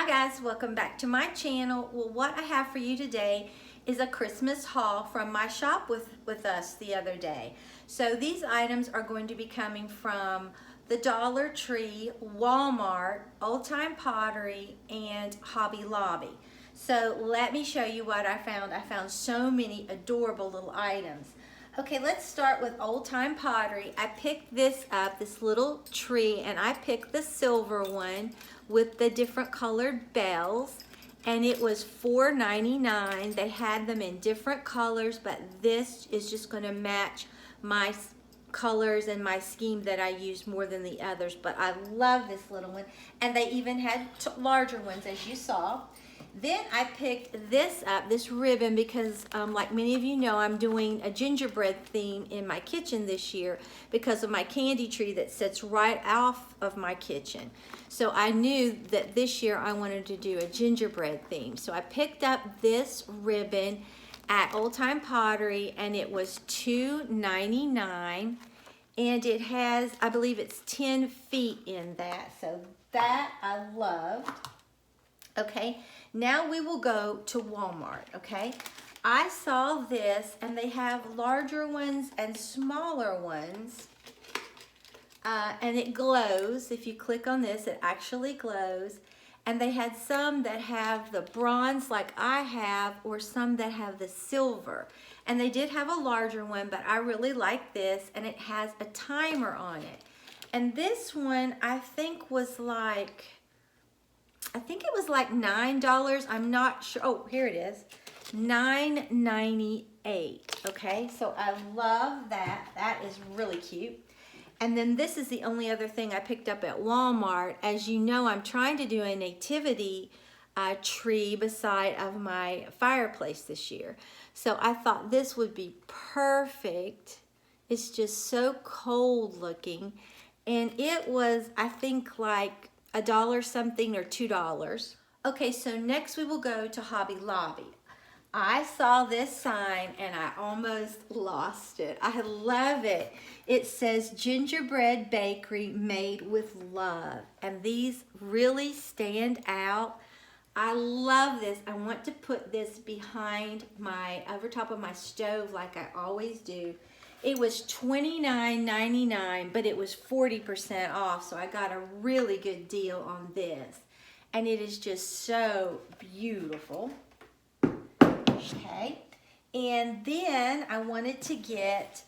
Hi guys, welcome back to my channel. Well, what I have for you today is a Christmas haul from my shop with us the other day. So these items are going to be coming from the Dollar Tree, Walmart, Old Time Pottery, and Hobby Lobby. So let me show you what I found. I found so many adorable little items. Okay, let's start with Old Time Pottery. I picked this up, this little tree, and I picked the silver one with the different colored bells, and it was $4.99. They had them in different colors, but this is just going to match my colors and my scheme that I use more than the others. But I love this little one, and they even had larger ones, as you saw. Then I picked this up, this ribbon, because like many of you know, I'm doing a gingerbread theme in my kitchen this year because of my candy tree that sits right off of my kitchen. So I knew that this year I wanted to do a gingerbread theme. So I picked up this ribbon at Old Time Pottery, and it was $2.99, and it has, I believe it's 10 feet in that. So that I loved. Okay, now we will go to Walmart, okay? I saw this, and they have larger ones and smaller ones, and it glows. If you click on this, it actually glows. And they had some that have the bronze like I have, or some that have the silver. And they did have a larger one, but I really like this, and it has a timer on it. And this one, I think was like, it was like $9. I'm not sure. Oh, here it is. $9.98. Okay, so I love that. That is really cute. And then this is the only other thing I picked up at Walmart. As you know, I'm trying to do a nativity tree beside of my fireplace this year. So I thought this would be perfect. It's just so cold looking. And it was, I think, like $1 something or $2. Okay, so next we will go to Hobby Lobby. I saw this sign and I almost lost it. I love it. It says Gingerbread Bakery Made with Love, and these really stand out. I love this. I want to put this behind over top of my stove like I always do. It was $29.99, but it was 40% off, so I got a really good deal on this. And it is just so beautiful. Okay, and then I wanted to get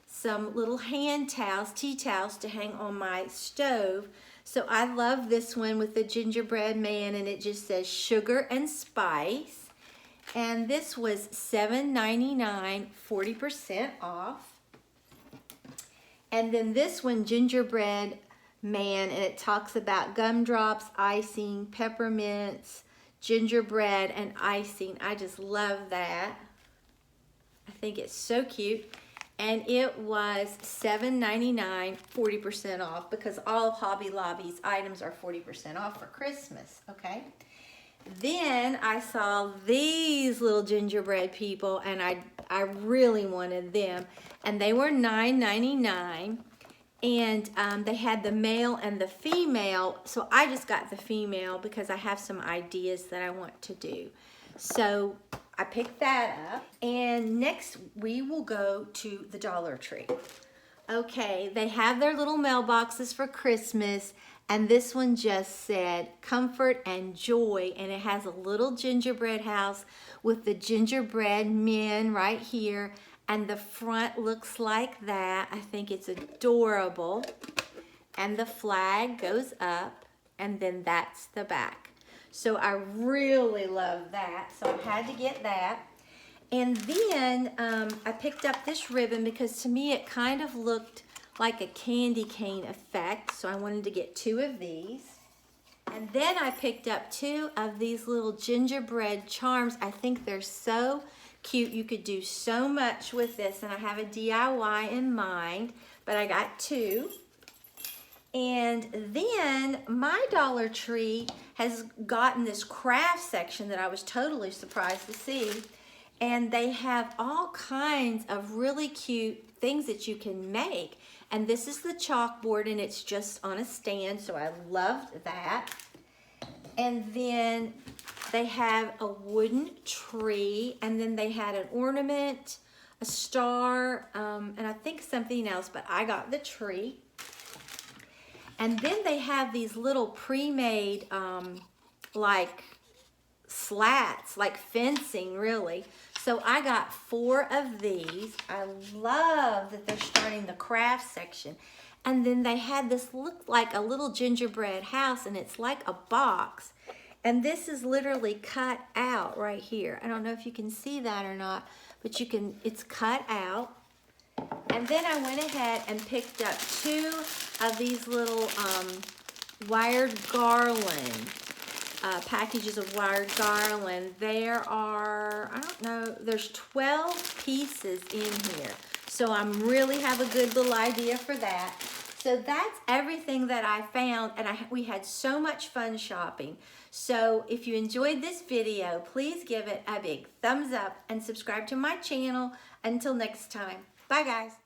some little hand towels, tea towels, to hang on my stove. So I love this one with the Gingerbread Man, and it just says sugar and spice. And this was $7.99, 40% off. And then this one, Gingerbread Man, and it talks about gumdrops, icing, peppermints, gingerbread, and icing. I just love that. I think it's so cute. And it was $7.99, 40% off, because all of Hobby Lobby's items are 40% off for Christmas, okay? Then I saw these little gingerbread people, and I really wanted them. And they were $9.99, and they had the male and the female. So I just got the female because I have some ideas that I want to do. So I picked that up. And next we will go to the Dollar Tree. Okay, they have their little mailboxes for Christmas, and this one just said comfort and joy, and it has a little gingerbread house with the gingerbread men right here, and the front looks like that. I think it's adorable. And the flag goes up, and then that's the back. So I really love that, so I had to get that. And then I picked up this ribbon because to me it kind of looked like a candy cane effect, so I wanted to get 2 of these. And then I picked up 2 of these little gingerbread charms. I think they're so cute. You could do so much with this, and I have a DIY in mind, but I got 2. And then my Dollar Tree has gotten this craft section that I was totally surprised to see. And they have all kinds of really cute things that you can make. And this is the chalkboard, and it's just on a stand, so I loved that. And then they have a wooden tree, and then they had an ornament, a star, and I think something else, but I got the tree. And then they have these little pre-made like slats, like fencing really. So I got 4 of these. I love that they're starting the craft section. And then they had this look like a little gingerbread house, and it's like a box. And this is literally cut out right here. I don't know if you can see that or not, but you can, it's cut out. And then I went ahead and picked up 2 of these little wired garland, packages of wired garland. There are, I don't know, there's 12 pieces in here. So I'm really have a good little idea for that. So that's everything that I found, and we had so much fun shopping. So if you enjoyed this video, please give it a big thumbs up and subscribe to my channel. Until next time, bye guys.